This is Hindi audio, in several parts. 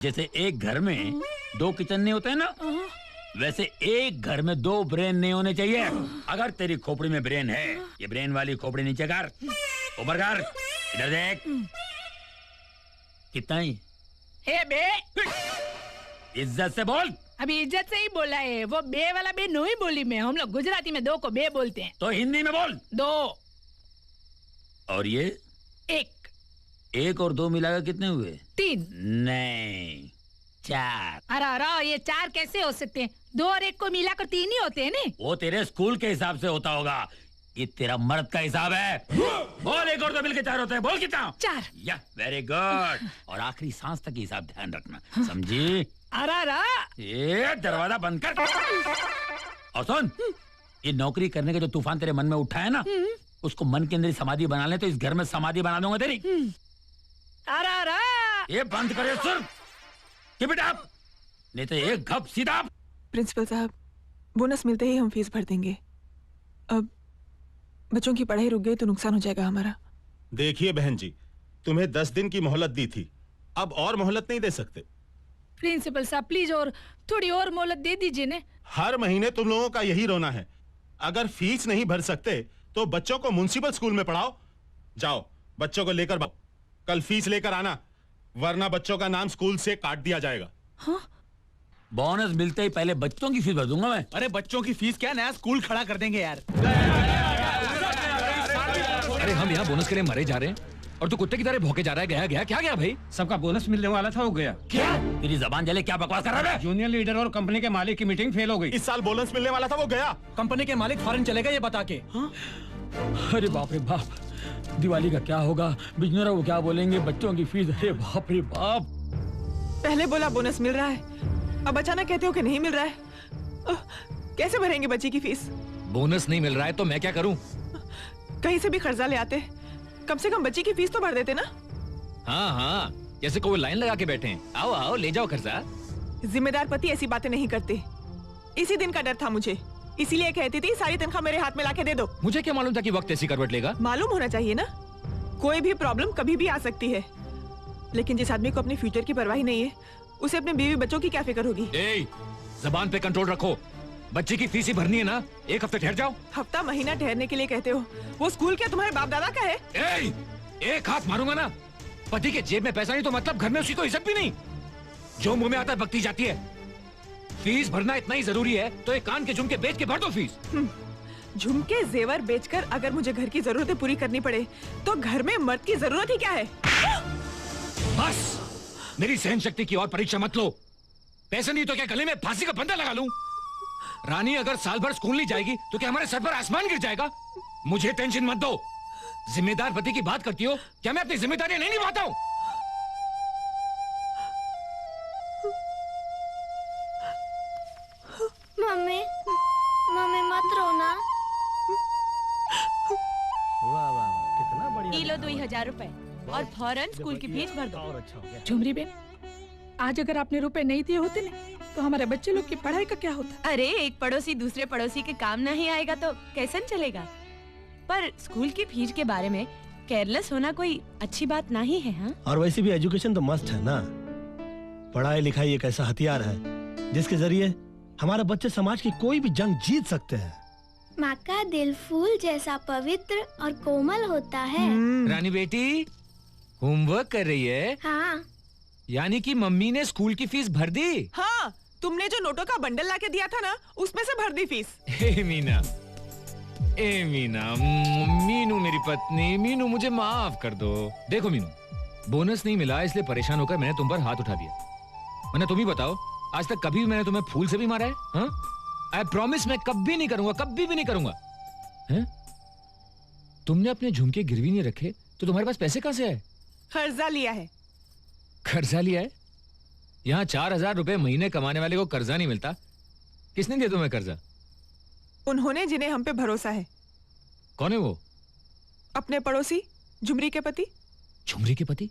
जैसे एक घर में 2 किचन नहीं होते हैं ना, वैसे एक घर में 2 ब्रेन नहीं होने चाहिए। अगर तेरी खोपड़ी में ब्रेन है, ये ब्रेन वाली खोपड़ी नीचे कर, ऊपर कर, इधर देख। कितना ही? ए बे, इज्जत से बोल। अभी इज्जत से ही बोला है, वो बे वाला बे नहीं बोली मैं। हम लोग गुजराती में 2 को बे बोलते हैं। तो हिंदी में बोल। 2। और ये 1। 1 और 2 मिलाकर कितने हुए? 3। नहीं, 4। अरे ये 4 कैसे हो सकते हैं? 2 और 1 को मिलाकर 3 ही होते हैं ना। वो तेरे स्कूल के हिसाब से होता होगा, ये तेरा मर्द का हिसाब है। बोल 1 और 2 मिलकर 4 होते हैं। बोल कितना? 4। या वेरी गुड। और आखिरी सांस तक हिसाब ध्यान रखना, समझी? अरे ये दरवाजा बंद कर। और सुन, ये नौकरी करने का जो तूफान तेरे मन में उठा है ना, उसको मन के अंदर समाधि बना ले, तो इस घर में समाधि बना दूंगा तेरी। अरे ये बंद करे सुन, कीप इट अप, नहीं तो एक घप सीधा। प्रिंसिपल साहब, बोनस मिलते ही हम फीस भर देंगे। अब बच्चों की पढ़ाई रुक गई तो नुकसान हो जाएगा हमारा। देखिए बहन जी, तुम्हें 10 दिन की मोहलत दी थी, अब और मोहलत नहीं दे सकते। प्रिंसिपल साहब प्लीज और थोड़ी और मोहलत दे दीजिए ने। हर महीने तुम लोगों का यही रोना है। अगर फीस नहीं भर सकते तो बच्चों को म्युनिसिपल स्कूल में पढ़ाओ। जाओ बच्चों को लेकर कल फीस लेकर आना, वरना बच्चों का नाम स्कूल से काट दिया जाएगा। हाँ? बोनस मिलते ही पहले बच्चों की फीस भर दूंगा मैं। अरे बच्चों की फीस क्या, नया स्कूल खड़ा कर देंगे यार। अरे हम यहाँ बोनस के लिए मरे जा रहे हैं और तू कुत्ते की तरह भौंके जा रहा है। गया गया क्या गया भाई? सबका बोनस मिलने वाला था, हो गया। क्या तेरी जबान जले? क्या बकवास कर रहा है? जूनियर लीडर और कंपनी के मालिक की मीटिंग फेल हो गई। इस साल बोनस मिलने वाला था, वो गया। कंपनी के मालिक फॉरेन चले गए ये बता के। अरे बाप रे बाप, दिवाली का क्या होगा? बिजनेस वो क्या बोलेंगे? बच्चों की फीस, अरे बाप रे बाप। पहले बोला बोनस मिल रहा है, अब अचानक कहते हो कि नहीं मिल रहा है। कैसे भरेंगे बच्ची की फीस? बोनस नहीं मिल रहा है तो मैं क्या करूं? कहीं से भी कर्जा ले आते, कम से कम बच्ची की फीस तो भर देते ना। हाँ हाँ, जैसे कोई लाइन लगा के बैठे हैं। आओ आओ ले जाओ कर्जा। जिम्मेदार पति ऐसी बातें नहीं करते। इसी दिन का डर था मुझे, इसीलिए कहती थी सारी तनख्वाह मेरे हाथ में लाके दे दो। मुझे क्या मालूम था कि वक्त ऐसी करवट लेगा। मालूम होना चाहिए ना, कोई भी प्रॉब्लम कभी भी आ सकती है। लेकिन जिस आदमी को अपने फ्यूचर की परवाह नहीं है, उसे अपने बीवी बच्चों की क्या फिक्र होगी? जबान पे कंट्रोल रखो। बच्चे की फीस ही भरनी है ना, 1 हफ्ते ठहर जाओ। हफ्ता महीना ठहरने के लिए कहते हो? वो स्कूल क्या तुम्हारे बाप दादा का है? एक हाथ मारूंगा ना। पति के जेब में पैसा नहीं तो मतलब घर में उसकी कोई इज्जत भी नहीं। जो मुंह में आता है बकती जाती है। फीस भरना इतना ही जरूरी है तो एक कान के झुमके बेच के भर दो फीस। झुमके जेवर बेचकर अगर मुझे घर की जरूरतें पूरी करनी पड़े तो घर में मर्द की जरूरत ही क्या है? बस मेरी सहन शक्ति की और परीक्षा मत लो। पैसे नहीं तो क्या गले में फांसी का फंदा लगा लूं? रानी अगर साल भर स्कूल नहीं जाएगी तो क्या हमारे सर पर आसमान गिर जाएगा? मुझे टेंशन मत दो। जिम्मेदार पति की बात करती हो, क्या मैं अपनी जिम्मेदारियां नहीं निभाता हूं? मम्मी मम्मी मत रोना। वाह वाह, कितना बढ़िया। ये लो 2000 रुपए और फौरन स्कूल की फीस भर दो। झुमरी बेन, आज अगर आपने रुपए नहीं दिए होते ना तो हमारे बच्चे लोग की पढ़ाई का क्या होता? अरे एक पड़ोसी दूसरे पड़ोसी के काम नहीं आएगा तो कैसे चलेगा? पर स्कूल की फीस के बारे में केयरलेस होना कोई अच्छी बात नहीं है। हाँ? और वैसे भी एजुकेशन तो मस्त है ना। पढ़ाई लिखाई एक ऐसा हथियार है जिसके जरिए हमारे बच्चे समाज की कोई भी जंग जीत सकते हैं। माँ का दिल फूल जैसा पवित्र और कोमल होता है। रानी बेटी होमवर्क कर रही है? हाँ। यानी कि मम्मी ने स्कूल की फीस भर दी? हाँ, तुमने जो नोटों का बंडल लाके दिया था ना, उसमें से भर दी फीस। मीना, मीनू मेरी पत्नी, मीनू मुझे माफ कर दो। देखो मीनू, बोनस नहीं मिला इसलिए परेशान होकर मैंने तुम पर हाथ उठा दिया। मैंने तुम ही बताओ, आज तक कभी मैंने तुम्हें फूल से भी मारा है? हाँ? आई प्रॉमिस मैं कभी नहीं करूंगा, कभी भी नहीं करूंगा। हैं? तुमने अपने झुमके गिरवी नहीं रखे तो तुम्हारे पास पैसे कहां से आए? कर्जा लिया है। कर्जा लिया है? यहाँ 4000 रुपए महीने कमाने वाले को कर्जा नहीं मिलता। किसने दिया तुम्हें कर्जा? उन्होंने जिन्हें हम पे भरोसा है। कौन है वो? अपने पड़ोसी झुमरी के पति। झुमरी के पति?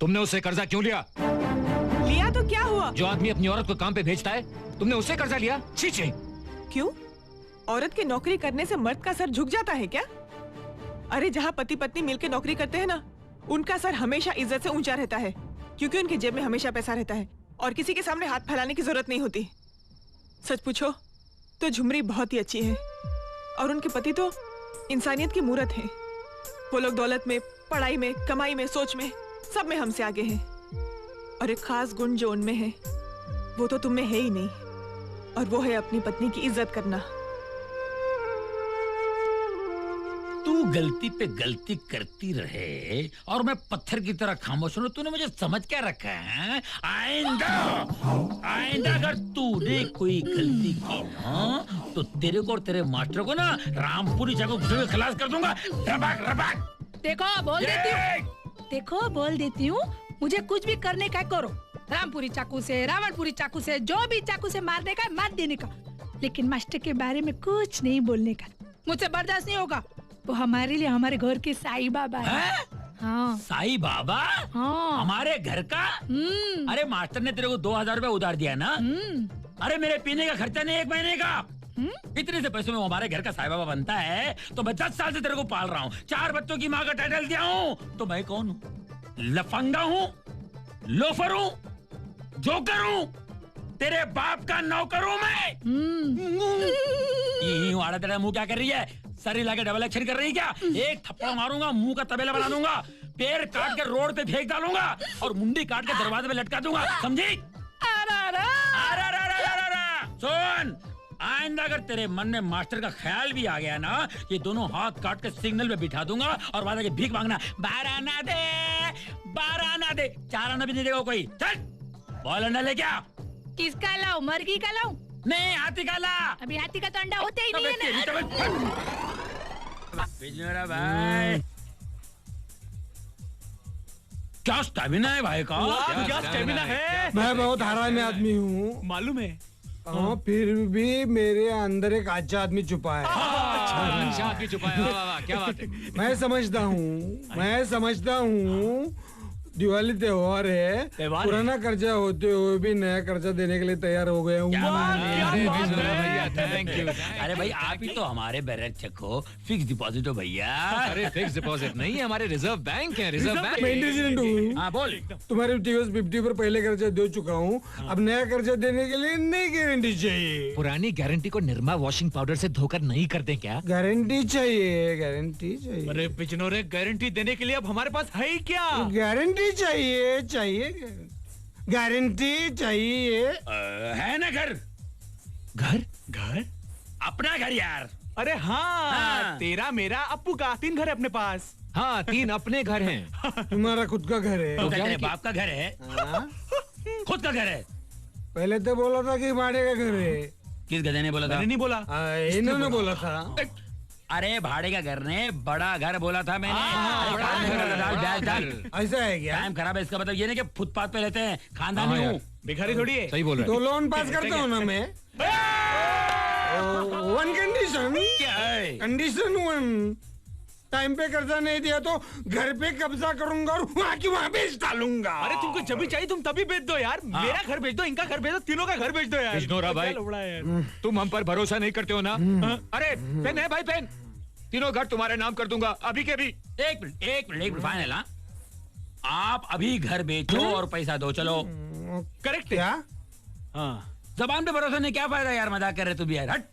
तुमने उससे कर्जा क्यों लिया? लिया तो क्या हुआ? जो आदमी अपनी औरत को काम पे भेजता है, तुमने उससे कर्जा लिया? छी छी। क्यों? औरत की नौकरी करने से मर्द का सर झुक जाता है क्या? अरे जहाँ पति पत्नी मिलकर नौकरी करते हैं ना, उनका सर हमेशा इज्जत से ऊंचा रहता है, क्योंकि उनकी जेब में हमेशा पैसा रहता है। और किसी के सामने हाथ फैलाने की जरूरत नहीं होती। सच पूछो तो झुमरी बहुत ही अच्छी है और उनके पति तो इंसानियत की मूरत है। वो लोग दौलत में, पढ़ाई में, कमाई में, सोच में, सब में हमसे आगे हैं। और एक खास गुण जो उनमें है वो तो तुम में है ही नहीं, और वो है अपनी पत्नी की इज्जत करना। तू गलती पे गलती करती रहे और मैं पत्थर की तरह खामोश हूं। तूने मुझे समझ क्या रखा है? आइंदा अगर तूने कोई गलती की ना तो तेरे को और तेरे मास्टर को ना रामपुरी चाकू से खलास कर दूंगा। रबाक रबाक। देखो बोल देती हूँ, मुझे कुछ भी करने का करो। रामपुरी चाकू से, रावणपुरी चाकू से, जो भी चाकू से मारने का मार देने का, लेकिन मास्टर के बारे में कुछ नहीं बोलने का। मुझसे बर्दाश्त नहीं होगा। वो हमारे लिए हमारे घर के साईं बाबा है। हाँ। साईं बाबा? हाँ। हमारे घर का? अरे मास्टर ने तेरे को 2000 रुपए उधार दिया ना? अरे मेरे पीने का खर्चा नहीं 1 महीने का। इतने से पैसों में हमारे घर का साईं बाबा बनता है तो मैं 10 साल से तेरे को पाल रहा हूँ। 4 बच्चों की माँ का टाइटल दिया हूँ। तो मैं कौन हूँ? लफंगा हूँ, लोफर हूँ, जोकर हूँ, तेरे बाप का नौकर हूँ मैं। आड़ा तेरा मुंह क्या कर रही है? सर हिला के डबल एक्शन कर रही है क्या? एक थप्पड़ मारूंगा, मुंह का तबेला बना दूंगा, पैर काट के रोड पे फेंक डालूंगा और मुंडी काट के दरवाजे पे लटका दूंगा, समझी? सुन, आइंदा अगर तेरे मन में मास्टर का ख्याल भी आ गया ना, ये दोनों हाथ काट के सिग्नल पे बिठा दूंगा और वादा के भीख मांगना, 12 आना दे, 12 आना दे। 4 आना भी नहीं देगा कोई। चल बॉल अंडा ले क्या? किसका लाऊं? मर्गी का लाऊं? नहीं, हाथी का ला। अभी हाथी का तो अंडा होते ही नहीं है ना। मेरा भाई क्या स्टैमिना है भाई का? क्या स्टैमिना है? मैं बहुत हरामी आदमी हूँ, मालूम है। हाँ, फिर भी मेरे अंदर एक अच्छा आदमी छुपा है। अच्छा आदमी छुपा है। वाह वाह, क्या बात है। मैं समझता हूँ दिवाली त्योहार है, पुराना कर्जा होते हुए भी नया कर्जा देने के लिए तैयार हो गए हूँ। Thank you. अरे भाई आप ही तो हमारे बैरक चेक हो, फिक्स डिपॉजिट हो भैया। अरे फिक्स डिपॉजिट नहीं, हमारे रिजर्व बैंक है। Reserve bank. मैं इंटेलिजेंट हूँ। हाँ बोल। तुम्हारे टीवीएस 50 पर पहले कर्जा दे चुका हूँ, अब नया कर्जा देने के लिए नई गारंटी चाहिए। पुरानी गारंटी को निरमा वॉशिंग पाउडर से धोकर नहीं करते क्या? गारंटी चाहिए, गारंटी चाहिए। अरे बिजनोरे, गारंटी देने के लिए अब हमारे पास है ही क्या? गारंटी चाहिए गारंटी चाहिए। है ना घर? घर अपना घर यार। अरे हाँ, तेरा, मेरा, अप्पू का 3 घर है अपने पास। हाँ, 3 अपने घर हैं। तुम्हारा खुद का घर है? तो तेरे बाप का घर है? खुद का घर है? पहले तो बोला था कि भाड़े का घर है। किस गधे ने बोला था? मैंने नहीं बोला, इन्होंने बोला था। अरे भाड़े का घर ने बड़ा घर बोला था मैंने। ऐसा है क्या? टाइम खराब है, इसका मतलब ये नहीं कि फुटपाथ पे रहते हैं, खानदानी हूँ। भिखारी थोड़ी है। सही बोल रहे तो लोन पास करता हूँ ना मैं। One condition. क्या है? कंडीशन 1, टाइम पे कर्जा नहीं दिया तो घर पे कब्जा करूंगा और वहाँ की वहाँ बेच डालूंगा। अरे तुमको जब भी चाहिए तुम तभी बेच दो यार। मेरा घर बेच दो, इनका घर बेच दो, तीनों का घर बेच दो यार। बिजनोरा भाई, तुम हम पर भरोसा नहीं करते हो ना? अरे पेन है भाई, पेन। तीनों घर तुम्हारे नाम कर दूंगा अभी के अभी। एक मिनट फाइनल। आप अभी घर बेचो और पैसा दो, चलो। करेक्ट क्या? हाँ। जबान पे भरोसा नहीं, क्या फायदा यार, मजाक कर रहे तू भी यार। हट।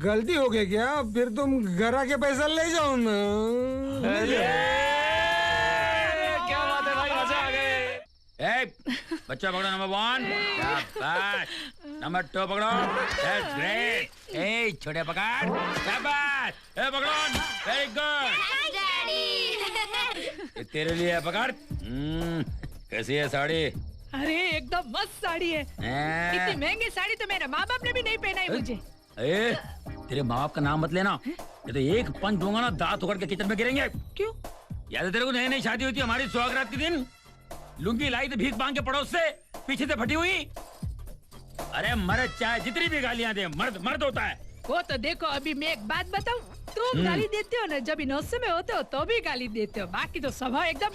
गलती हो गई क्या? फिर तुम घर आके पैसा ले जाओ ना। क्या बात है भाई, मजा आ गए। बच्चा पकड़ो नंबर 1, नंबर 2 पकड़ो, दैट्स ग्रेट। ए छोटे पकड़, शाबाश। ए पकड़ो, वेरी गुड। ये तेरे लिए है, पकड़। कैसी है साड़ी? अरे एकदम मस्त साड़ी है। इतनी महंगी साड़ी तो मेरे माँ बाप ने भी नहीं पहनाई मुझे। ए, तेरे माँ बाप का नाम मत लेना, ये तो एक पंच दूंगा ना, दांत उखड़ के किचन में गिरेंगे। क्यों? याद है तेरे को? नई शादी हुई थी हमारी, सुहागरात के दिन लुंगी लाई थी भीख मांग के पड़ोस से, पीछे से फटी हुई। अरे मर्द चाहे जितनी भी गालियां दे, मर्द मर्द होता है। वो तो देखो, अभी मैं एक बात बताऊं, तुम गाली देते हो ना, जब इनोसे में होते हो तो भी गाली देते हो, बाकी तो स्वभाव एकदम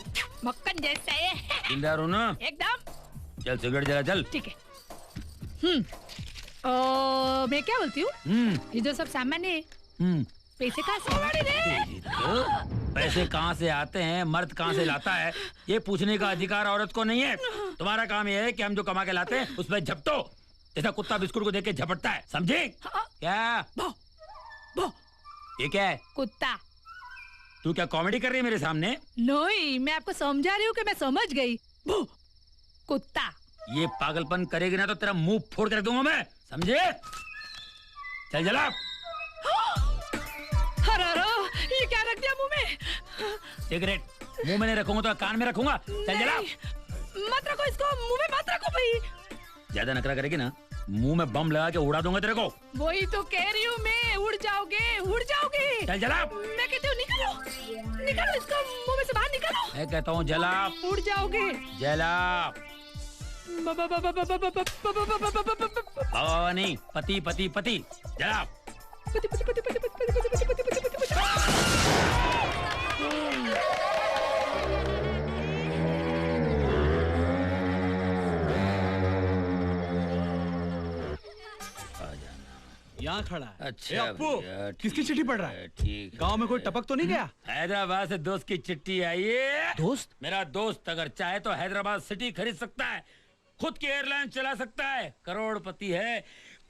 मक्खन जैसा है। जिंदा रहूं ना एकदम। चल सिगरेट जला, चल। ठीक है। मैं क्या बोलती हूँ, ये जो सब सामान है, पैसे कहाँ से? पैसे कहाँ से आते हैं, मर्द कहाँ से लाता है, ये पूछने का अधिकार औरत को नहीं है। तुम्हारा काम ये है कि हम जो कमा के लाते हैं उसमें झपटो, जैसा कुत्ता बिस्कुट को देख के झपटता है, समझे? क्या भो, भो, ये क्या है? कुत्ता। तू क्या कॉमेडी कर रही है मेरे सामने? नहीं, मैं आपको समझा रही हूँ कि मैं समझ गई। भो, कुत्ता। ये पागलपन करेगी ना तो तेरा मुंह फोड़ कर दूंगा मैं, समझे? चल जला। ये क्या रख दिया मुंह में? सिगरेट मुंह में नहीं रखूंगा तो कान में रखूंगा। चल जला। मत रखो इसको, मुंह में मत रखो भाई। ज्यादा नखरा करेगी ना, मुंह में बम लगा के उड़ा दूंगा तेरे को। वही तो कह रही हूँ मैं, उड़ जाओगे, उड़ जाओगे। चल जला। मैं कहती हूँ निकलो, निकलो इसको मुंह में से बाहर निकालो। मैं कहता हूँ जला। उड़ जाओगे। जला। बाबा नहीं, पति पति पति। जला। पति पति पति पति पति पति पति पति पति पति पति पति। यहाँ खड़ा है। अच्छा ए, अप्पू, भैया, किसकी चिट्ठी पढ़ रहा है? ठीक। गांव में कोई टपक तो नहीं गया? हैदराबाद से दोस्त की चिट्ठी आई है। दोस्त? मेरा दोस्त अगर चाहे तो हैदराबाद सिटी खरीद सकता है, खुद की एयरलाइन चला सकता है, करोड़पति है,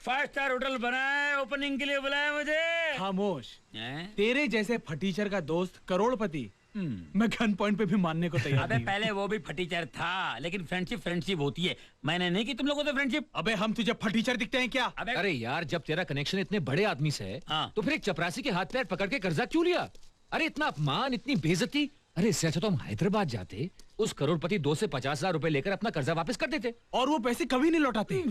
5 स्टार होटल बनाए, ओपनिंग के लिए बुलाया मुझे। खामोश। हैं? तेरे जैसे फटीचर का दोस्त करोड़पति मैं गन पॉइंट पे भी मानने को तैयार अबे नहीं हूँ। पहले वो भी फटीचर था, लेकिन फ्रेंडशिप फ्रेंडशिप होती है। मैंने नहीं की तुम लोगों से फ्रेंडशिप। अबे हम तुझे फटीचर दिखते हैं क्या? अबे अरे यार, जब तेरा कनेक्शन इतने बड़े आदमी से है, हाँ। तो फिर एक चपरासी के हाथ पैर पकड़ के कर्जा क्यों लिया? अरे इतना अपमान, इतनी बेइज्जती। अरे इससे अच्छा तो हम हैदराबाद जाते, उस करोड़पति 2 से 50,000 रुपए लेकर अपना कर्जा वापस कर देते। और वो पैसे कभी नहीं लौटाते।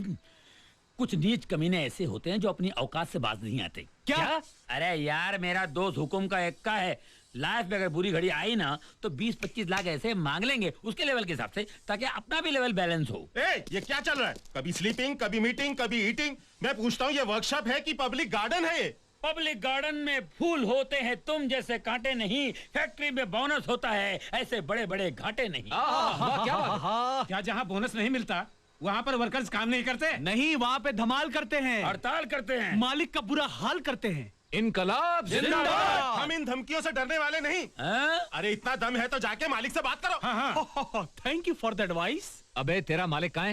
कुछ नीच कमीने ऐसे होते हैं जो अपनी औकात से बाज नहीं आते। क्या? अरे यार, मेरा दोस्त हुकुम का एक्का है। लाइफ में अगर बुरी घड़ी आई ना तो 20-25 लाख ऐसे मांग लेंगे उसके लेवल के हिसाब से, ताकि अपना भी लेवल बैलेंस हो। ये क्या चल रहा है? कभी स्लीपिंग, कभी मीटिंग, कभी ईटिंग। मैं पूछता हूँ, ये वर्कशॉप है कि पब्लिक गार्डन है? ये पब्लिक गार्डन में फूल होते हैं, तुम जैसे कांटे नहीं। फैक्ट्री में बोनस होता है, ऐसे बड़े बड़े घाटे नहीं। क्या बात? क्या जहाँ बोनस नहीं मिलता वहाँ पर वर्कर्स काम नहीं करते? नहीं, वहाँ पे धमाल करते हैं, हड़ताल करते हैं, मालिक का बुरा हाल करते हैं। इनकलाब जिंदाबाद। हम इन धमकियों से डरने वाले नहीं। हाँ? अरे इतना दम है तो जाके मालिक से बात करो। Thank you for the advice. अबे तेरा मालिक कहाँ है?